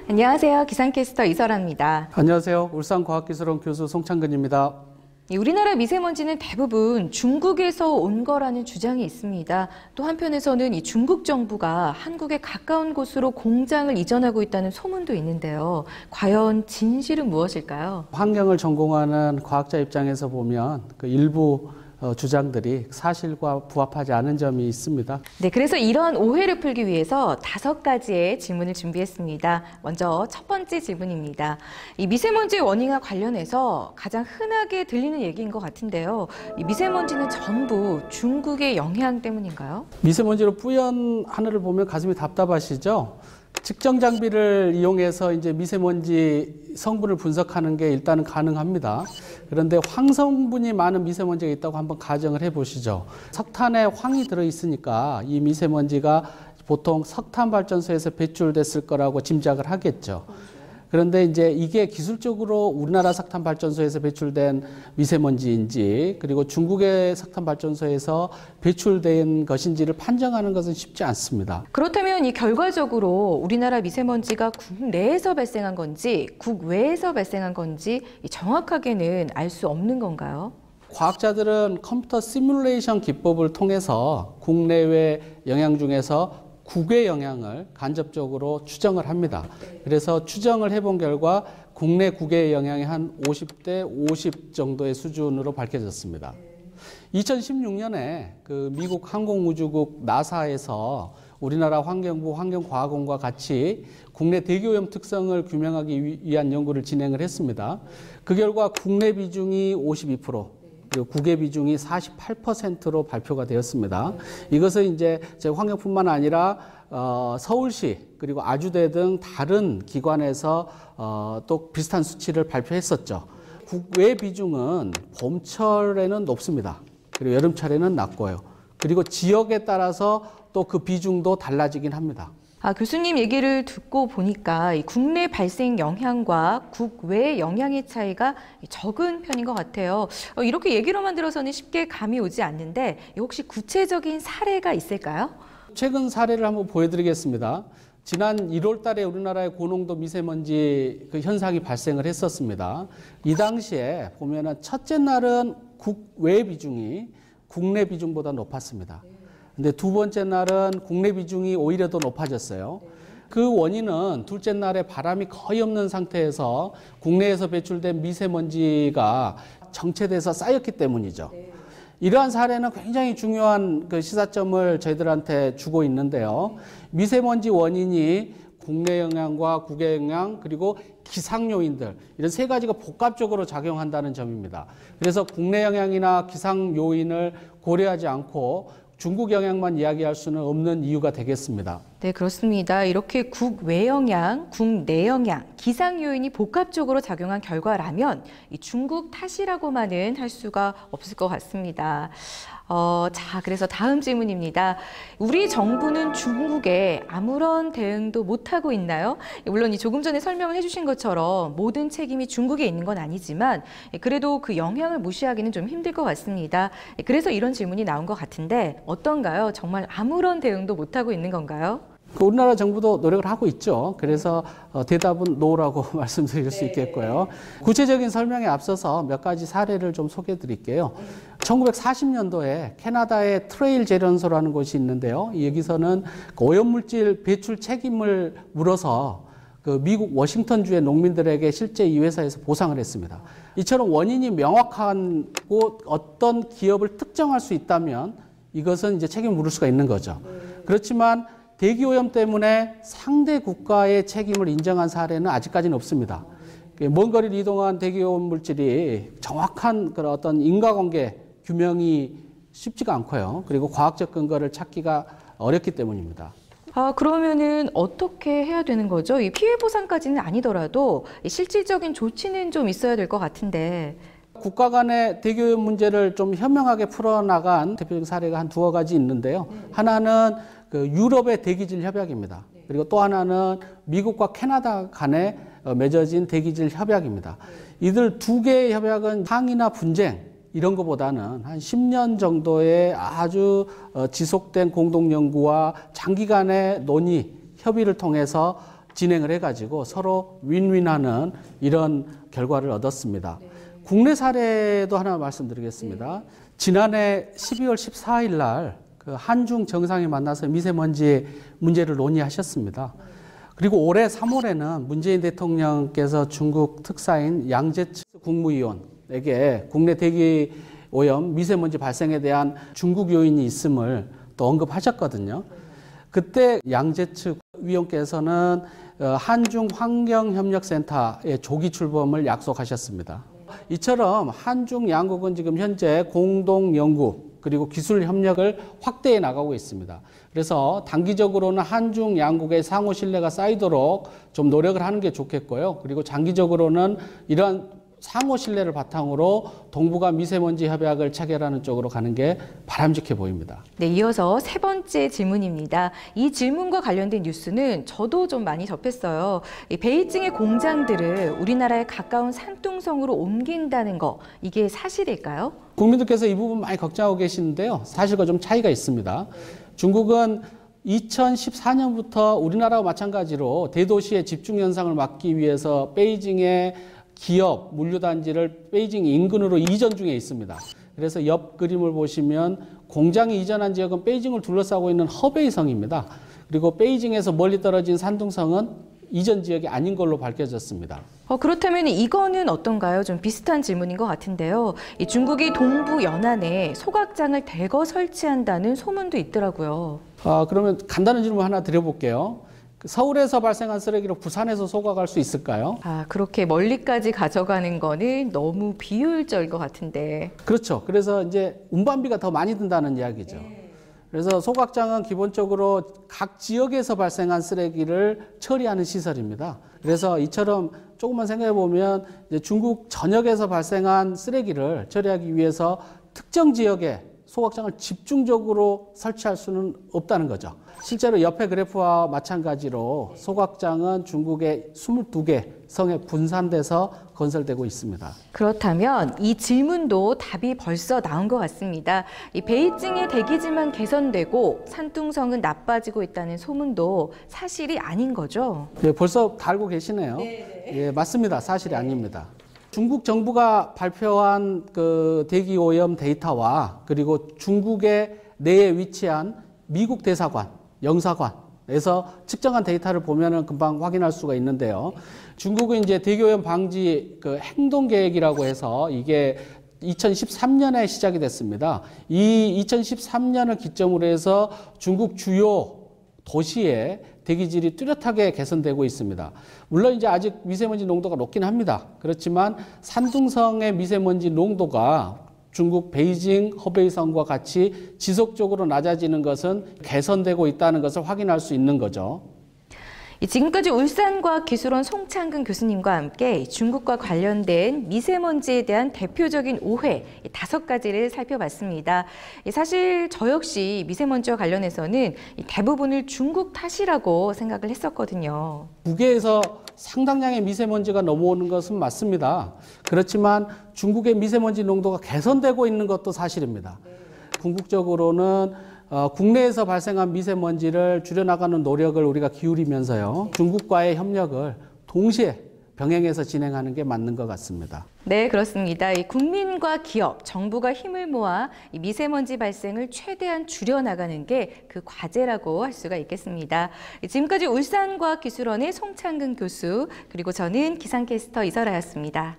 안녕하세요. 기상캐스터 이설아입니다. 안녕하세요. 울산과학기술원 교수 송창근입니다. 우리나라 미세먼지는 대부분 중국에서 온 거라는 주장이 있습니다. 또 한편에서는 이 중국 정부가 한국에 가까운 곳으로 공장을 이전하고 있다는 소문도 있는데요. 과연 진실은 무엇일까요? 환경을 전공하는 과학자 입장에서 보면 그 일부 주장들이 사실과 부합하지 않은 점이 있습니다. 네, 그래서 이런 오해를 풀기 위해서 5가지의 질문을 준비했습니다. 먼저 첫 번째 질문입니다. 이 미세먼지의 원인과 관련해서 가장 흔하게 들리는 얘기인 것 같은데요. 이 미세먼지는 전부 중국의 영향 때문인가요? 미세먼지로 뿌연 하늘을 보면 가슴이 답답하시죠? 측정 장비를 이용해서 이제 미세먼지 성분을 분석하는 게 일단은 가능합니다. 그런데 황성분이 많은 미세먼지가 있다고 한번 가정을 해 보시죠. 석탄에 황이 들어 있으니까 이 미세먼지가 보통 석탄 발전소에서 배출됐을 거라고 짐작을 하겠죠. 그런데 이제 이게 기술적으로 우리나라 석탄 발전소에서 배출된 미세먼지인지 그리고 중국의 석탄 발전소에서 배출된 것인지를 판정하는 것은 쉽지 않습니다. 그렇다면 이 결과적으로 우리나라 미세먼지가 국내에서 발생한 건지 국외에서 발생한 건지 정확하게는 알 수 없는 건가요? 과학자들은 컴퓨터 시뮬레이션 기법을 통해서 국내외 영향 중에서 국외 영향을 간접적으로 추정을 합니다. 그래서 추정을 해본 결과 국내 국외 영향이 한 50대 50 정도의 수준으로 밝혀졌습니다. 2016년에 그 미국 항공우주국 나사에서 우리나라 환경부 환경과학원과 같이 국내 대기오염 특성을 규명하기 위한 연구를 진행을 했습니다. 그 결과 국내 비중이 52%, 그리고 국외 비중이 48%로 발표가 되었습니다. 이것은 이제 제 환경뿐만 아니라 서울시 그리고 아주대 등 다른 기관에서 또 비슷한 수치를 발표했었죠. 국외 비중은 봄철에는 높습니다. 그리고 여름철에는 낮고요. 그리고 지역에 따라서 또 그 비중도 달라지긴 합니다. 교수님 얘기를 듣고 보니까 이 국내 발생 영향과 국외 영향의 차이가 적은 편인 것 같아요. 이렇게 얘기로만 들어서는 쉽게 감이 오지 않는데 혹시 구체적인 사례가 있을까요? 최근 사례를 한번 보여드리겠습니다. 지난 1월 달에 우리나라의 고농도 미세먼지 그 현상이 발생을 했었습니다. 이 당시에 보면은 첫째 날은 국외 비중이 국내 비중보다 높았습니다. 근데 두 번째 날은 국내 비중이 오히려 더 높아졌어요. 그 원인은 둘째 날에 바람이 거의 없는 상태에서 국내에서 배출된 미세먼지가 정체돼서 쌓였기 때문이죠. 이러한 사례는 굉장히 중요한 그 시사점을 저희들한테 주고 있는데요. 미세먼지 원인이 국내 영향과 국외 영향 그리고 기상 요인들 이런 세 가지가 복합적으로 작용한다는 점입니다. 그래서 국내 영향이나 기상 요인을 고려하지 않고 중국 영향만 이야기할 수는 없는 이유가 되겠습니다. 네, 그렇습니다. 이렇게 국외 영향, 국내 영향, 기상 요인이 복합적으로 작용한 결과라면 이 중국 탓이라고만은 할 수가 없을 것 같습니다. 자, 그래서 다음 질문입니다. 우리 정부는 중국에 아무런 대응도 못하고 있나요? 물론 조금 전에 설명을 해주신 것처럼 모든 책임이 중국에 있는 건 아니지만 그래도 그 영향을 무시하기는 좀 힘들 것 같습니다. 그래서 이런 질문이 나온 것 같은데 어떤가요? 정말 아무런 대응도 못하고 있는 건가요? 우리나라 정부도 노력을 하고 있죠. 그래서 대답은 노라고 말씀드릴 수 있겠고요. 구체적인 설명에 앞서서 몇 가지 사례를 좀 소개해 드릴게요. 1940년도에 캐나다의 트레일 재련소라는 곳이 있는데요. 여기서는 오염물질 배출 책임을 물어서 그 미국 워싱턴주의 농민들에게 실제 이 회사에서 보상을 했습니다. 이처럼 원인이 명확하고 어떤 기업을 특정할 수 있다면 이것은 이제 책임을 물을 수가 있는 거죠. 그렇지만 대기오염 때문에 상대 국가의 책임을 인정한 사례는 아직까지는 없습니다. 먼 거리를 이동한 대기오염 물질이 정확한 그런 어떤 인과관계 규명이 쉽지가 않고요. 그리고 과학적 근거를 찾기가 어렵기 때문입니다. 그러면은 어떻게 해야 되는 거죠? 이 피해 보상까지는 아니더라도 실질적인 조치는 좀 있어야 될 것 같은데. 국가 간의 대기오염 문제를 좀 현명하게 풀어나간 대표적인 사례가 한 두어 가지 있는데요. 하나는 그 유럽의 대기질 협약입니다. 그리고 또 하나는 미국과 캐나다 간에 맺어진 대기질 협약입니다. 이들 두 개의 협약은 항의나 분쟁 이런 것보다는 한 10년 정도의 아주 지속된 공동 연구와 장기간의 논의, 협의를 통해서 진행을 해가지고 서로 윈윈하는 이런 결과를 얻었습니다. 국내 사례도 하나 말씀드리겠습니다. 지난해 12월 14일 날 그 한중 정상이 만나서 미세먼지 문제를 논의하셨습니다. 그리고 올해 3월에는 문재인 대통령께서 중국 특사인 양재츠 국무위원에게 국내 대기 오염 미세먼지 발생에 대한 중국 요인이 있음을 또 언급하셨거든요. 그때 양재츠 위원께서는 한중 환경협력센터의 조기 출범을 약속하셨습니다. 이처럼 한중 양국은 지금 현재 공동 연구 그리고 기술 협력을 확대해 나가고 있습니다. 그래서 단기적으로는 한중 양국의 상호 신뢰가 쌓이도록 좀 노력을 하는 게 좋겠고요. 그리고 장기적으로는 이러한 상호 신뢰를 바탕으로 동북아 미세먼지 협약을 체결하는 쪽으로 가는 게 바람직해 보입니다. 네, 이어서 세 번째 질문입니다. 이 질문과 관련된 뉴스는 저도 좀 많이 접했어요. 이 베이징의 공장들을 우리나라의 가까운 산둥성으로 옮긴다는 거, 이게 사실일까요? 국민들께서 이 부분 많이 걱정하고 계시는데요. 사실과 좀 차이가 있습니다. 중국은 2014년부터 우리나라와 마찬가지로 대도시의 집중 현상을 막기 위해서 베이징의 기업 물류단지를 베이징 인근으로 이전 중에 있습니다. 그래서 옆 그림을 보시면 공장이 이전한 지역은 베이징을 둘러싸고 있는 허베이성입니다. 그리고 베이징에서 멀리 떨어진 산둥성은 이전 지역이 아닌 걸로 밝혀졌습니다. 그렇다면 이거는 어떤가요? 좀 비슷한 질문인 것 같은데요. 이 중국이 동부 연안에 소각장을 대거 설치한다는 소문도 있더라고요. 그러면 간단한 질문 하나 드려볼게요. 서울에서 발생한 쓰레기를 부산에서 소각할 수 있을까요? 그렇게 멀리까지 가져가는 거는 너무 비효율적일 것 같은데. 그렇죠. 그래서 이제 운반비가 더 많이 든다는 이야기죠. 그래서 소각장은 기본적으로 각 지역에서 발생한 쓰레기를 처리하는 시설입니다. 그래서 이처럼 조금만 생각해 보면 이제 중국 전역에서 발생한 쓰레기를 처리하기 위해서 특정 지역에 소각장을 집중적으로 설치할 수는 없다는 거죠. 실제로 옆에 그래프와 마찬가지로 소각장은 중국의 22개 성에 분산돼서 건설되고 있습니다. 그렇다면 이 질문도 답이 벌써 나온 것 같습니다. 이 베이징의 대기질만 개선되고 산둥성은 나빠지고 있다는 소문도 사실이 아닌 거죠? 네, 벌써 다 알고 계시네요. 예, 맞습니다. 사실이 아닙니다. 중국 정부가 발표한 그 대기 오염 데이터와 그리고 중국의 내에 위치한 미국 대사관, 영사관에서 측정한 데이터를 보면은 금방 확인할 수가 있는데요. 중국은 이제 대기오염 방지 그 행동 계획이라고 해서 이게 2013년에 시작이 됐습니다. 이 2013년을 기점으로 해서 중국 주요 도시의 대기질이 뚜렷하게 개선되고 있습니다. 물론 이제 아직 미세먼지 농도가 높긴 합니다. 그렇지만 산둥성의 미세먼지 농도가 중국 베이징, 허베이성과 같이 지속적으로 낮아지는 것은 개선되고 있다는 것을 확인할 수 있는 거죠. 지금까지 울산과학기술원 송창근 교수님과 함께 중국과 관련된 미세먼지에 대한 대표적인 오해 5가지를 살펴봤습니다. 사실 저 역시 미세먼지와 관련해서는 대부분을 중국 탓이라고 생각을 했었거든요. 국외에서 상당량의 미세먼지가 넘어오는 것은 맞습니다. 그렇지만 중국의 미세먼지 농도가 개선되고 있는 것도 사실입니다. 궁극적으로는 국내에서 발생한 미세먼지를 줄여나가는 노력을 우리가 기울이면서요. 중국과의 협력을 동시에 병행해서 진행하는 게 맞는 것 같습니다. 네, 그렇습니다. 이 국민과 기업, 정부가 힘을 모아 이 미세먼지 발생을 최대한 줄여나가는 게 그 과제라고 할 수가 있겠습니다. 지금까지 울산과학기술원의 송창근 교수, 그리고 저는 기상캐스터 이설아였습니다.